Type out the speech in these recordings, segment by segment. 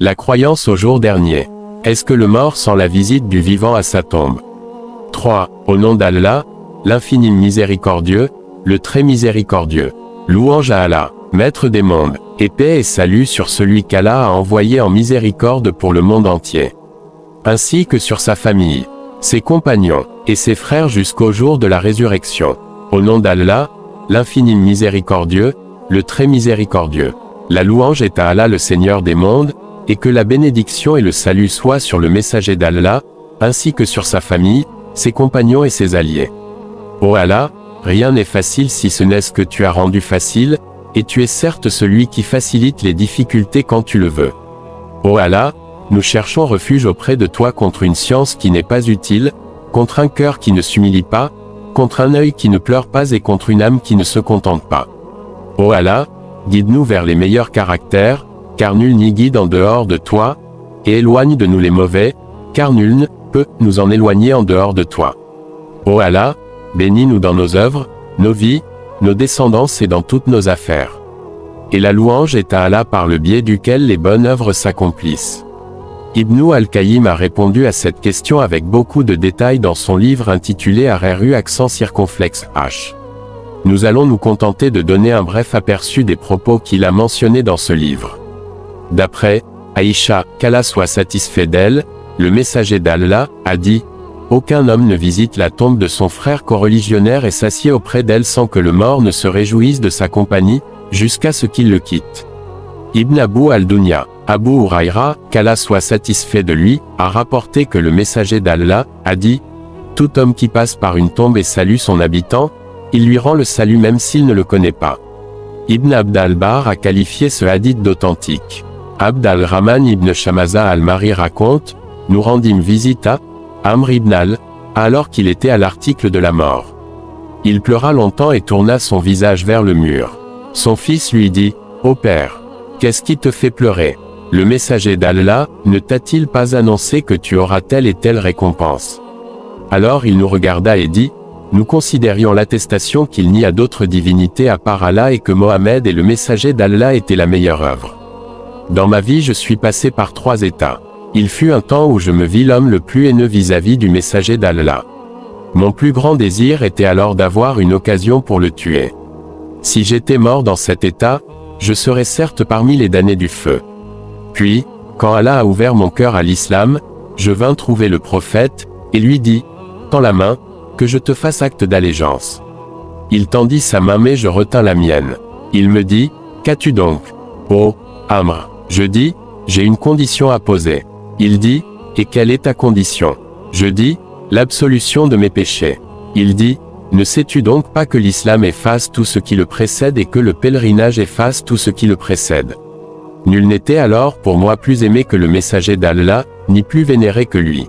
La croyance au jour dernier. Est-ce que le mort sent la visite du vivant à sa tombe? 3. Au nom d'Allah, l'infini miséricordieux, le très miséricordieux. Louange à Allah, maître des mondes, et paix et salut sur celui qu'Allah a envoyé en miséricorde pour le monde entier. Ainsi que sur sa famille, ses compagnons, et ses frères jusqu'au jour de la résurrection. Au nom d'Allah, l'infini miséricordieux, le très miséricordieux. La louange est à Allah le Seigneur des mondes, et que la bénédiction et le salut soient sur le messager d'Allah, ainsi que sur sa famille, ses compagnons et ses alliés. Ô Allah, rien n'est facile si ce n'est ce que tu as rendu facile, et tu es certes celui qui facilite les difficultés quand tu le veux. Ô Allah, nous cherchons refuge auprès de toi contre une science qui n'est pas utile, contre un cœur qui ne s'humilie pas, contre un œil qui ne pleure pas et contre une âme qui ne se contente pas. Ô Allah, guide-nous vers les meilleurs caractères, car nul n'y guide en dehors de toi, et éloigne de nous les mauvais, car nul ne peut nous en éloigner en dehors de toi. Ô Allah, bénis-nous dans nos œuvres, nos vies, nos descendances et dans toutes nos affaires. Et la louange est à Allah par le biais duquel les bonnes œuvres s'accomplissent. Ibn al-Qayyim a répondu à cette question avec beaucoup de détails dans son livre intitulé Arru accent circonflexe H. Nous allons nous contenter de donner un bref aperçu des propos qu'il a mentionnés dans ce livre. D'après Aïcha, qu'Allah soit satisfait d'elle, le messager d'Allah a dit « Aucun homme ne visite la tombe de son frère coreligionnaire et s'assied auprès d'elle sans que le mort ne se réjouisse de sa compagnie, jusqu'à ce qu'il le quitte. » Ibn Abu al-Dunya, Abu Huraïra, qu'Allah soit satisfait de lui, a rapporté que le messager d'Allah a dit « Tout homme qui passe par une tombe et salue son habitant, il lui rend le salut même s'il ne le connaît pas. » Ibn Abd al-Barr a qualifié ce hadith d'authentique. Abd al-Rahman ibn Shamaza al-Mari raconte « Nous rendîmes visite à Amr ibn al, alors qu'il était à l'article de la mort. Il pleura longtemps et tourna son visage vers le mur. Son fils lui dit « Ô père, qu'est-ce qui te fait pleurer? Le messager d'Allah ne t'a-t-il pas annoncé que tu auras telle et telle récompense? » Alors il nous regarda et dit « Nous considérions l'attestation qu'il n'y a d'autre divinité à part Allah et que Mohammed et le messager d'Allah étaient la meilleure œuvre. Dans ma vie je suis passé par 3 états. Il fut un temps où je me vis l'homme le plus haineux vis-à-vis du messager d'Allah. Mon plus grand désir était alors d'avoir une occasion pour le tuer. Si j'étais mort dans cet état, je serais certes parmi les damnés du feu. Puis, quand Allah a ouvert mon cœur à l'islam, je vins trouver le prophète, et lui dis, « Tends la main, que je te fasse acte d'allégeance. » Il tendit sa main mais je retins la mienne. Il me dit, « Qu'as-tu donc? Oh, Amr. » Je dis, « J'ai une condition à poser. » Il dit, « Et quelle est ta condition? » Je dis, « L'absolution de mes péchés. » Il dit, « Ne sais-tu donc pas que l'islam efface tout ce qui le précède et que le pèlerinage efface tout ce qui le précède? Nul n'était alors pour moi plus aimé que le messager d'Allah, ni plus vénéré que lui.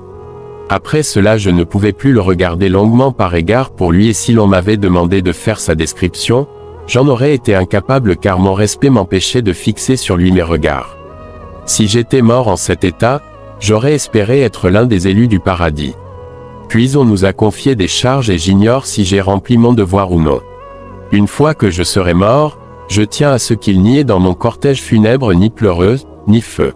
Après cela je ne pouvais plus le regarder longuement par égard pour lui et si l'on m'avait demandé de faire sa description, j'en aurais été incapable car mon respect m'empêchait de fixer sur lui mes regards. Si j'étais mort en cet état, j'aurais espéré être l'un des élus du paradis. Puis on nous a confié des charges et j'ignore si j'ai rempli mon devoir ou non. Une fois que je serai mort, je tiens à ce qu'il n'y ait dans mon cortège funèbre ni pleureuse, ni feu.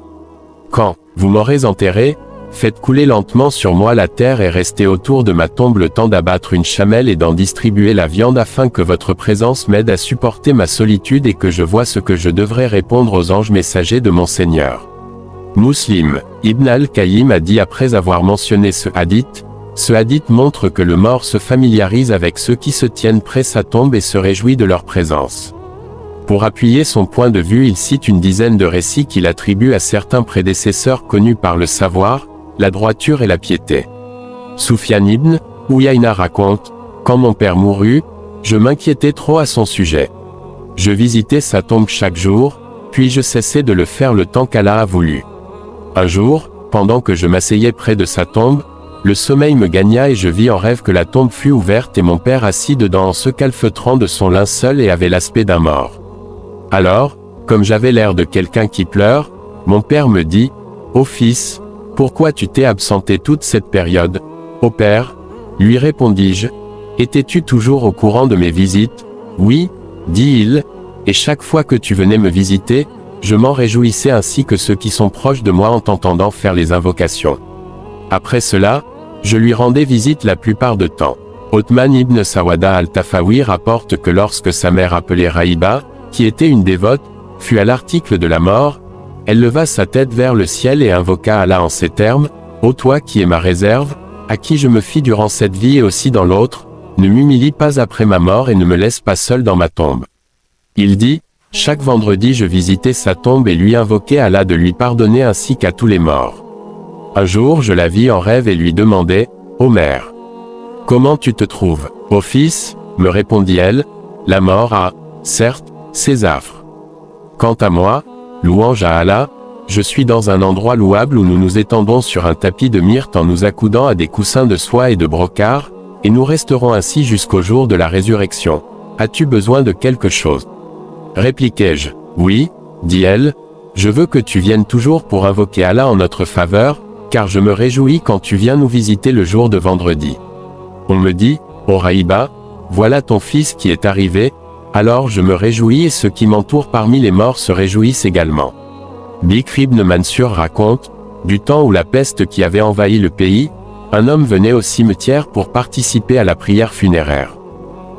Quand vous m'aurez enterré, faites couler lentement sur moi la terre et restez autour de ma tombe le temps d'abattre une chamelle et d'en distribuer la viande afin que votre présence m'aide à supporter ma solitude et que je voie ce que je devrais répondre aux anges messagers de mon Seigneur. Muslim, Ibn al-Qayyim a dit après avoir mentionné ce hadith montre que le mort se familiarise avec ceux qui se tiennent près sa tombe et se réjouit de leur présence. Pour appuyer son point de vue il cite une dizaine de récits qu'il attribue à certains prédécesseurs connus par le savoir, la droiture et la piété. Soufiane ibn Uyayna raconte, « Quand mon père mourut, je m'inquiétais trop à son sujet. Je visitais sa tombe chaque jour, puis je cessais de le faire le temps qu'Allah a voulu. Un jour, pendant que je m'asseyais près de sa tombe, le sommeil me gagna et je vis en rêve que la tombe fut ouverte et mon père assis dedans en se calfeutrant de son linceul et avait l'aspect d'un mort. Alors, comme j'avais l'air de quelqu'un qui pleure, mon père me dit, « Ô fils, pourquoi tu t'es absenté toute cette période? » « Ô père, lui répondis-je, étais-tu toujours au courant de mes visites? » « Oui, dit-il, et chaque fois que tu venais me visiter, Je m'en réjouissais ainsi que ceux qui sont proches de moi en t'entendant faire les invocations. Après cela, je lui rendais visite la plupart du temps. Othman ibn Sawada al-Tafawi rapporte que lorsque sa mère appelée Raïba, qui était une dévote, fut à l'article de la mort, elle leva sa tête vers le ciel et invoqua Allah en ces termes: « Ô toi qui es ma réserve, à qui je me fie durant cette vie et aussi dans l'autre, ne m'humilie pas après ma mort et ne me laisse pas seul dans ma tombe. » Il dit: « Chaque vendredi je visitais sa tombe et lui invoquais Allah de lui pardonner ainsi qu'à tous les morts. Un jour je la vis en rêve et lui demandai: Ô mère, comment tu te trouves? Ô fils, me répondit-elle, la mort a, certes, ses affres. Quant à moi, louange à Allah, je suis dans un endroit louable où nous nous étendons sur un tapis de myrte en nous accoudant à des coussins de soie et de brocart, et nous resterons ainsi jusqu'au jour de la résurrection. As-tu besoin de quelque chose? Répliquai-je. Oui, dit-elle, je veux que tu viennes toujours pour invoquer Allah en notre faveur, car je me réjouis quand tu viens nous visiter le jour de vendredi. On me dit: Ô Raïba, voilà ton fils qui est arrivé, alors je me réjouis et ceux qui m'entourent parmi les morts se réjouissent également. Bikr ibn Mansur raconte: du temps où la peste qui avait envahi le pays, un homme venait au cimetière pour participer à la prière funéraire.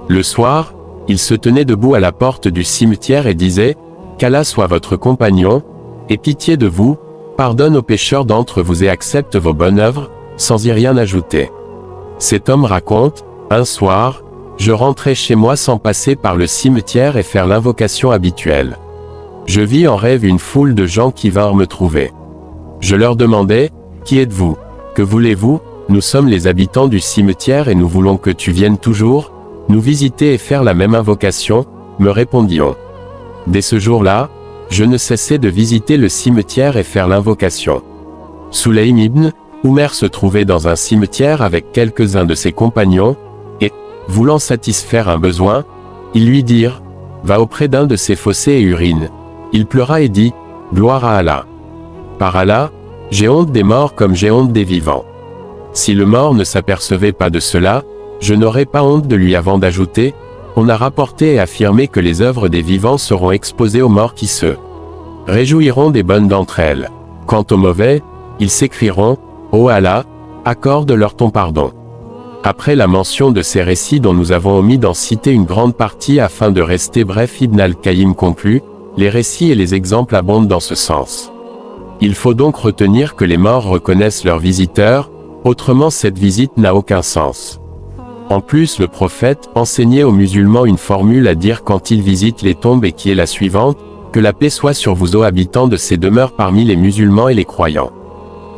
Le soir, il se tenait debout à la porte du cimetière et disait: qu'Allah soit votre compagnon, ait pitié de vous, pardonne aux pécheurs d'entre vous et accepte vos bonnes œuvres, sans y rien ajouter. Cet homme raconte: un soir, je rentrais chez moi sans passer par le cimetière et faire l'invocation habituelle. Je vis en rêve une foule de gens qui vinrent me trouver. Je leur demandai: qui êtes-vous? Que voulez-vous? Nous sommes les habitants du cimetière et nous voulons que tu viennes toujours nous visiter et faire la même invocation, me répondit-on. Dès ce jour-là, je ne cessais de visiter le cimetière et faire l'invocation. Sulaym ibn Oumer se trouvait dans un cimetière avec quelques-uns de ses compagnons, et, voulant satisfaire un besoin, ils lui dirent: va auprès d'un de ces fossés et urine. Il pleura et dit: gloire à Allah. Par Allah, j'ai honte des morts comme j'ai honte des vivants. Si le mort ne s'apercevait pas de cela, je n'aurais pas honte de lui. Avant d'ajouter: on a rapporté et affirmé que les œuvres des vivants seront exposées aux morts qui se réjouiront des bonnes d'entre elles. Quant aux mauvais, ils s'écrieront: ô Allah, accorde-leur ton pardon. Après la mention de ces récits dont nous avons omis d'en citer une grande partie afin de rester bref, Ibn al-Qayyim conclut: les récits et les exemples abondent dans ce sens. Il faut donc retenir que les morts reconnaissent leurs visiteurs, autrement cette visite n'a aucun sens. En plus, le prophète enseignait aux musulmans une formule à dire quand ils visitent les tombes et qui est la suivante: que la paix soit sur vous, ô habitants de ces demeures parmi les musulmans et les croyants.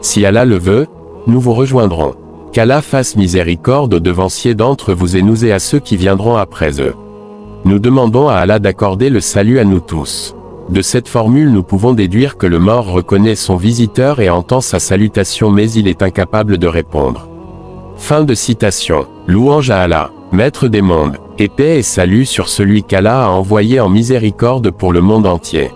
Si Allah le veut, nous vous rejoindrons. Qu'Allah fasse miséricorde aux devanciers d'entre vous et nous et à ceux qui viendront après eux. Nous demandons à Allah d'accorder le salut à nous tous. De cette formule nous pouvons déduire que le mort reconnaît son visiteur et entend sa salutation mais il est incapable de répondre. Fin de citation. Louange à Allah, Maître des mondes, et paix et salut sur celui qu'Allah a envoyé en miséricorde pour le monde entier.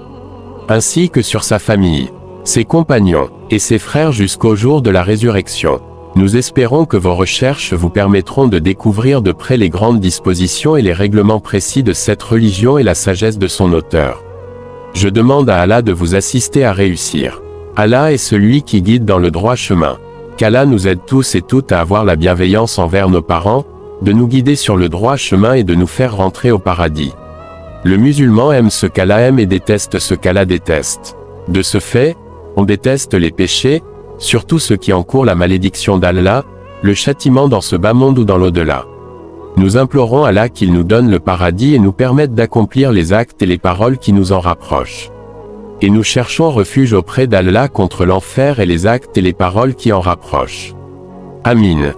Ainsi que sur sa famille, ses compagnons, et ses frères jusqu'au jour de la résurrection. Nous espérons que vos recherches vous permettront de découvrir de près les grandes dispositions et les règlements précis de cette religion et la sagesse de son auteur. Je demande à Allah de vous assister à réussir. Allah est celui qui guide dans le droit chemin. Qu'Allah nous aide tous et toutes à avoir la bienveillance envers nos parents, de nous guider sur le droit chemin et de nous faire rentrer au paradis. Le musulman aime ce qu'Allah aime et déteste ce qu'Allah déteste. De ce fait, on déteste les péchés, surtout ceux qui encourent la malédiction d'Allah, le châtiment dans ce bas monde ou dans l'au-delà. Nous implorons Allah qu'il nous donne le paradis et nous permette d'accomplir les actes et les paroles qui nous en rapprochent. Et nous cherchons refuge auprès d'Allah contre l'enfer et les actes et les paroles qui en rapprochent. Amin.